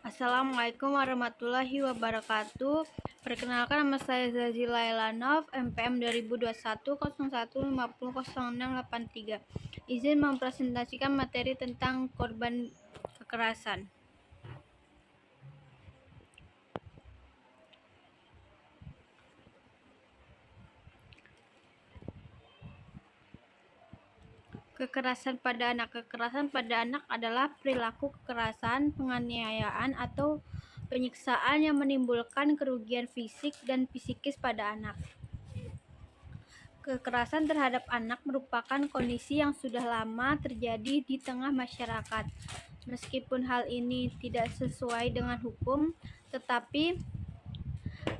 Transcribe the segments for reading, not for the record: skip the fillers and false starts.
Assalamualaikum warahmatullahi wabarakatuh. Perkenalkan, nama saya Zazila Elanov, MPM 2021 01500683. Izin mempresentasikan materi tentang korban kekerasan. Kekerasan pada anak. Kekerasan pada anak adalah perilaku kekerasan, penganiayaan, atau penyiksaan yang menimbulkan kerugian fisik dan psikis pada anak. Kekerasan terhadap anak merupakan kondisi yang sudah lama terjadi di tengah masyarakat. Meskipun hal ini tidak sesuai dengan hukum, tetapi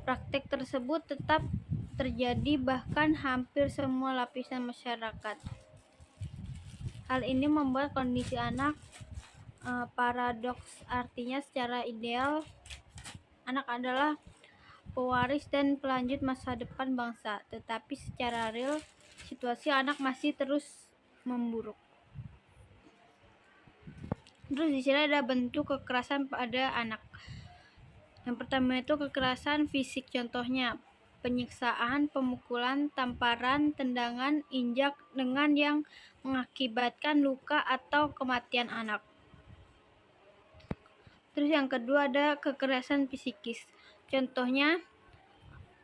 praktek tersebut tetap terjadi bahkan hampir semua lapisan masyarakat. Hal ini membuat kondisi anak paradoks, artinya secara ideal anak adalah pewaris dan pelanjut masa depan bangsa, tetapi secara real situasi anak masih terus memburuk. Terus di sini ada bentuk kekerasan pada anak. Yang pertama itu kekerasan fisik, contohnya penyiksaan, pemukulan, tamparan, tendangan, injak dengan yang mengakibatkan luka atau kematian anak. Terus yang kedua ada kekerasan psikis, contohnya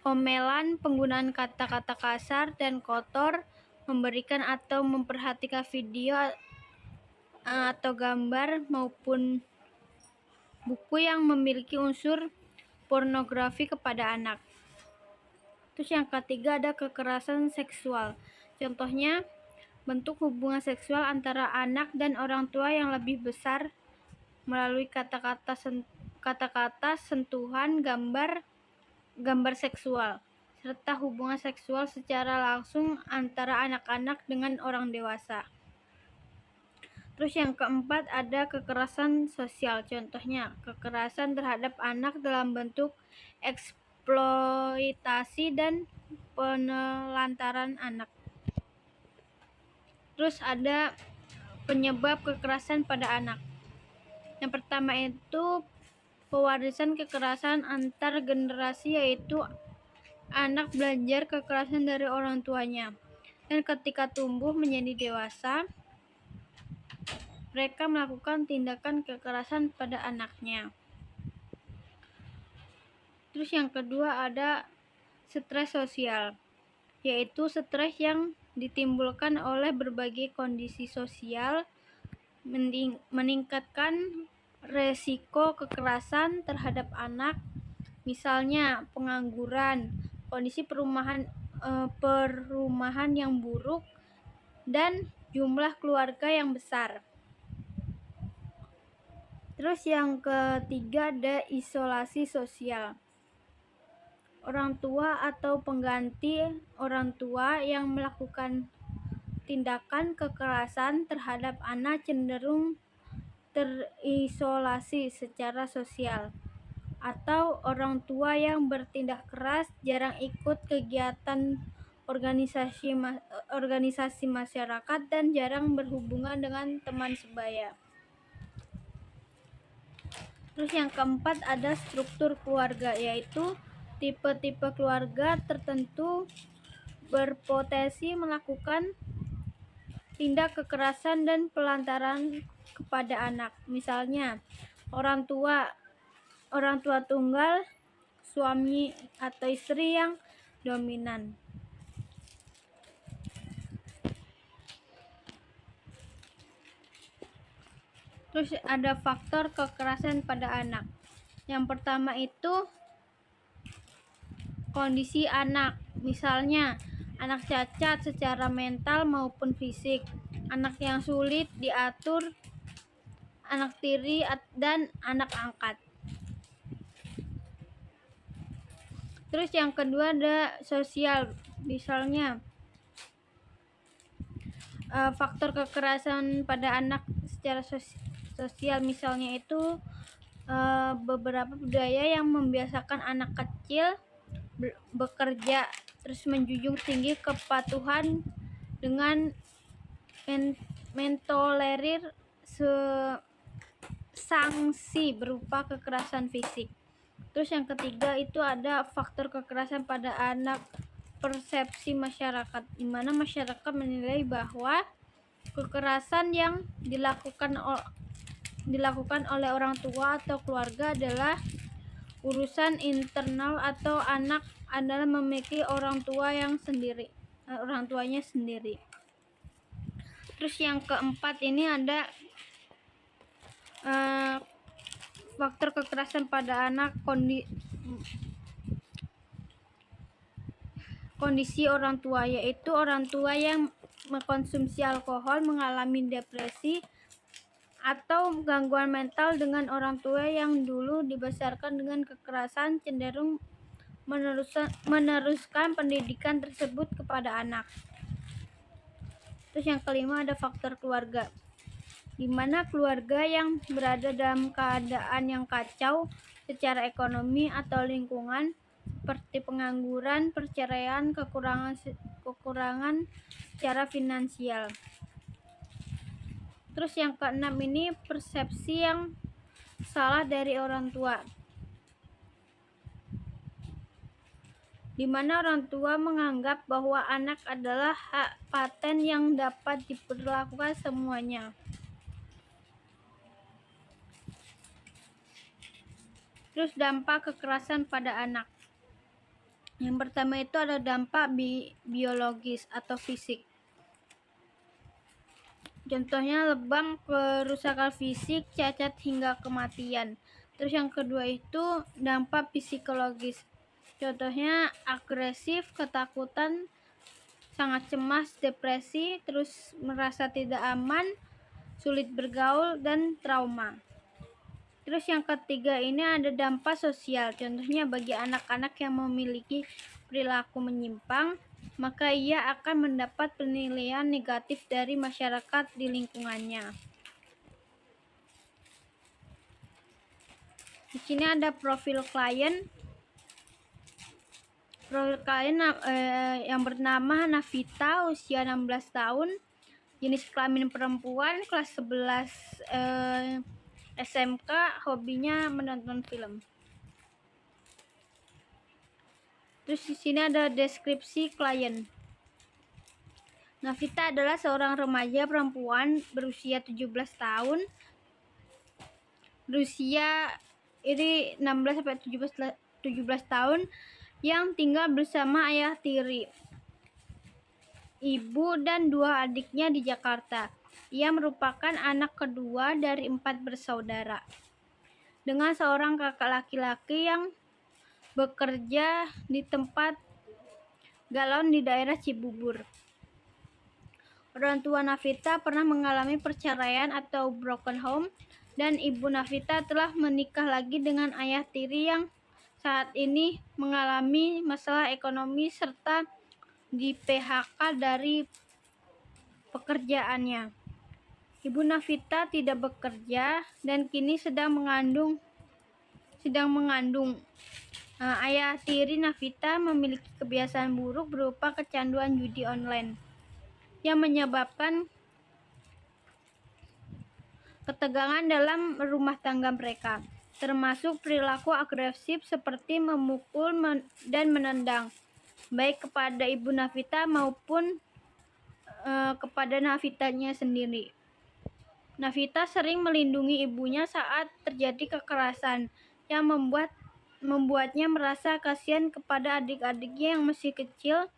omelan, penggunaan kata-kata kasar dan kotor, memberikan atau memperhatikan video atau gambar maupun buku yang memiliki unsur pornografi kepada anak. Terus yang ketiga ada kekerasan seksual, contohnya bentuk hubungan seksual antara anak dan orang tua yang lebih besar melalui kata-kata, sentuhan, gambar seksual, serta hubungan seksual secara langsung antara anak-anak dengan orang dewasa. Terus yang keempat ada kekerasan sosial, contohnya kekerasan terhadap anak dalam bentuk eksploitasi dan penelantaran anak. Terus ada penyebab kekerasan pada anak. Yang pertama itu pewarisan kekerasan antar generasi, yaitu anak belajar kekerasan dari orang tuanya, dan ketika tumbuh menjadi dewasa mereka melakukan tindakan kekerasan pada anaknya. Terus yang kedua ada stres sosial, yaitu stres yang ditimbulkan oleh berbagai kondisi sosial meningkatkan resiko kekerasan terhadap anak, misalnya pengangguran, kondisi perumahan yang buruk, dan jumlah keluarga yang besar. Terus yang ketiga ada isolasi sosial, orang tua atau pengganti orang tua yang melakukan tindakan kekerasan terhadap anak cenderung terisolasi secara sosial, atau orang tua yang bertindak keras jarang ikut kegiatan organisasi masyarakat dan jarang berhubungan dengan teman sebaya. Terus yang keempat ada struktur keluarga, yaitu tipe-tipe keluarga tertentu berpotensi melakukan tindak kekerasan dan pelantaran kepada anak, misalnya orang tua tunggal, suami atau istri yang dominan. Terus ada faktor kekerasan pada anak. Yang pertama itu kondisi anak, misalnya anak cacat secara mental maupun fisik, anak yang sulit diatur, anak tiri, dan anak angkat. Terus yang kedua ada sosial, misalnya faktor kekerasan pada anak secara sosial, misalnya itu beberapa budaya yang membiasakan anak kecil bekerja, terus menjunjung tinggi kepatuhan dengan mentolerir sanksi berupa kekerasan fisik. Terus yang ketiga itu ada faktor kekerasan pada anak, persepsi masyarakat, di mana masyarakat menilai bahwa kekerasan yang dilakukan oleh orang tua atau keluarga adalah urusan internal atau anak adalah memiliki orang tuanya sendiri. Terus yang keempat ini ada faktor kekerasan pada anak, kondisi orang tua, yaitu orang tua yang mengkonsumsi alkohol, mengalami depresi atau gangguan mental dengan orang tua yang dulu dibesarkan dengan kekerasan cenderung meneruskan pendidikan tersebut kepada anak. Terus yang kelima ada faktor keluarga, di mana keluarga yang berada dalam keadaan yang kacau secara ekonomi atau lingkungan seperti pengangguran, perceraian, kekurangan secara finansial. Terus yang keenam ini persepsi yang salah dari orang tua, di mana orang tua menganggap bahwa anak adalah hak paten yang dapat diperlakukan semuanya. Terus dampak kekerasan pada anak. Yang pertama itu ada dampak biologis atau fisik. Contohnya lebam, kerusakan fisik, cacat hingga kematian. Terus yang kedua itu dampak psikologis. Contohnya agresif, ketakutan, sangat cemas, depresi, terus merasa tidak aman, sulit bergaul, dan trauma. Terus yang ketiga ini ada dampak sosial. Contohnya bagi anak-anak yang memiliki perilaku menyimpang, maka ia akan mendapat penilaian negatif dari masyarakat di lingkungannya. Di sini ada profil klien. Profil klien yang bernama Navita, usia 16 tahun, jenis kelamin perempuan, kelas 11 SMK, hobinya menonton film. Terus di sini ada deskripsi klien. Navita adalah seorang remaja perempuan berusia 17 tahun. Berusia ini 16 sampai 17 tahun yang tinggal bersama ayah tiri, ibu dan dua adiknya di Jakarta. Ia merupakan anak kedua dari 4 bersaudara, dengan seorang kakak laki-laki yang bekerja di tempat galon di daerah Cibubur. Orang tua Navita pernah mengalami perceraian atau broken home, dan ibu Navita telah menikah lagi dengan ayah tiri yang saat ini mengalami masalah ekonomi serta di PHK dari pekerjaannya. Ibu Navita tidak bekerja dan kini sedang mengandung. Ayah tiri Navita memiliki kebiasaan buruk berupa kecanduan judi online yang menyebabkan ketegangan dalam rumah tangga mereka, termasuk perilaku agresif seperti memukul dan menendang, baik kepada ibu Navita maupun kepada Navitanya sendiri. Navita sering melindungi ibunya saat terjadi kekerasan yang membuatnya merasa kasihan kepada adik-adiknya yang masih kecil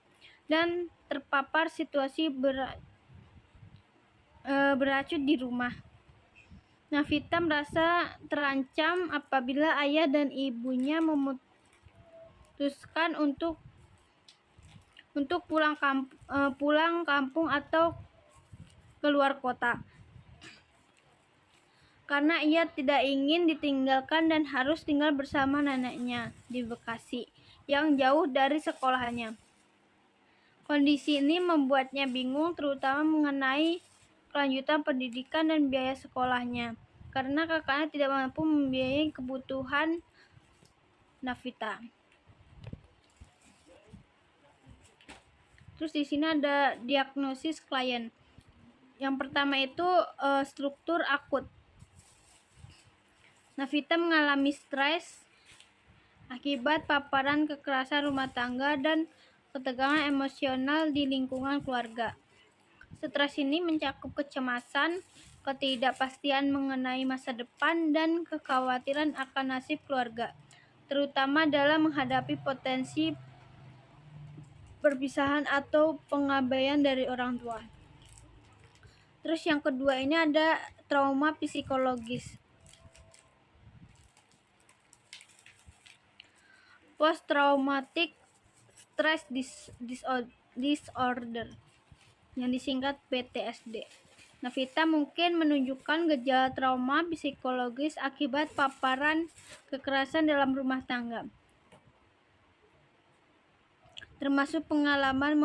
dan terpapar situasi beracun di rumah. Navita merasa terancam apabila ayah dan ibunya memutuskan untuk pulang kampung atau keluar kota, karena ia tidak ingin ditinggalkan dan harus tinggal bersama neneknya di Bekasi yang jauh dari sekolahnya. Kondisi ini membuatnya bingung, terutama mengenai kelanjutan pendidikan dan biaya sekolahnya, karena kakaknya tidak mampu membiayai kebutuhan Navita. Terus di sini ada diagnosis klien. Yang pertama itu struktur akut. Navita mengalami stres akibat paparan kekerasan rumah tangga dan ketegangan emosional di lingkungan keluarga. Stres ini mencakup kecemasan, ketidakpastian mengenai masa depan, dan kekhawatiran akan nasib keluarga, terutama dalam menghadapi potensi perpisahan atau pengabaian dari orang tua. Terus yang kedua ini ada trauma psikologis. Post traumatic stress disorder yang disingkat PTSD. Navita mungkin menunjukkan gejala trauma psikologis akibat paparan kekerasan dalam rumah tangga, termasuk pengalaman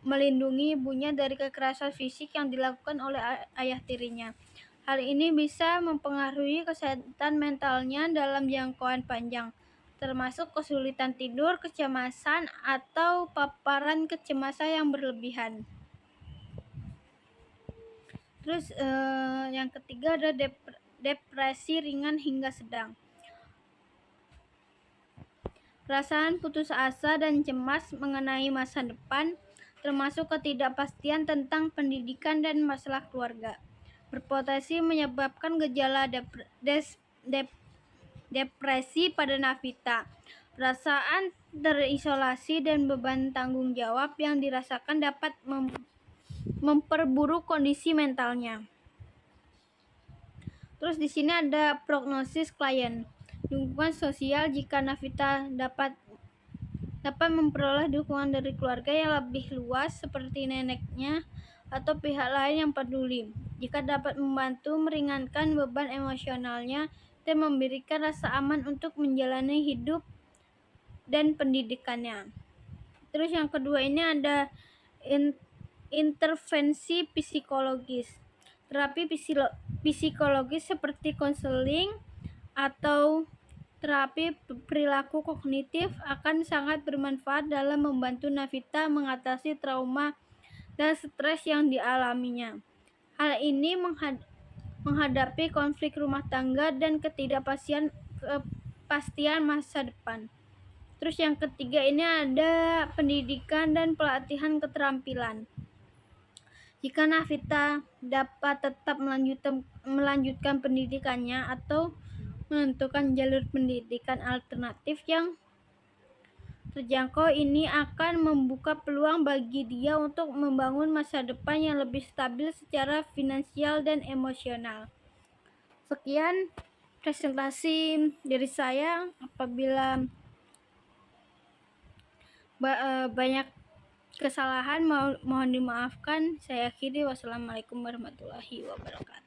melindungi ibunya dari kekerasan fisik yang dilakukan oleh ayah tirinya. Hal ini bisa mempengaruhi kesehatan mentalnya dalam jangkauan panjang, termasuk kesulitan tidur, kecemasan, atau paparan kecemasan yang berlebihan. Terus yang ketiga ada depresi ringan hingga sedang. Perasaan putus asa dan cemas mengenai masa depan, termasuk ketidakpastian tentang pendidikan dan masalah keluarga, berpotensi menyebabkan gejala depresi pada Navita. Perasaan terisolasi dan beban tanggung jawab yang dirasakan dapat memperburuk kondisi mentalnya. Terus di sini ada prognosis klien. Dukungan sosial jika Navita dapat memperoleh dukungan dari keluarga yang lebih luas seperti neneknya atau pihak lain yang peduli. Jika dapat membantu meringankan beban emosionalnya dan memberikan rasa aman untuk menjalani hidup dan pendidikannya. Terus yang kedua ini ada intervensi psikologis. Terapi psikologis seperti konseling atau terapi perilaku kognitif akan sangat bermanfaat dalam membantu Navita mengatasi trauma dan stres yang dialaminya. Hal ini menghadapi konflik rumah tangga dan ketidakpastian masa depan. Terus yang ketiga ini ada pendidikan dan pelatihan keterampilan. Jika Navita dapat tetap melanjutkan pendidikannya atau menentukan jalur pendidikan alternatif yang terjangkau, ini akan membuka peluang bagi dia untuk membangun masa depan yang lebih stabil secara finansial dan emosional. Sekian presentasi dari saya. Apabila banyak kesalahan mohon dimaafkan. Saya akhiri. Wassalamualaikum warahmatullahi wabarakatuh.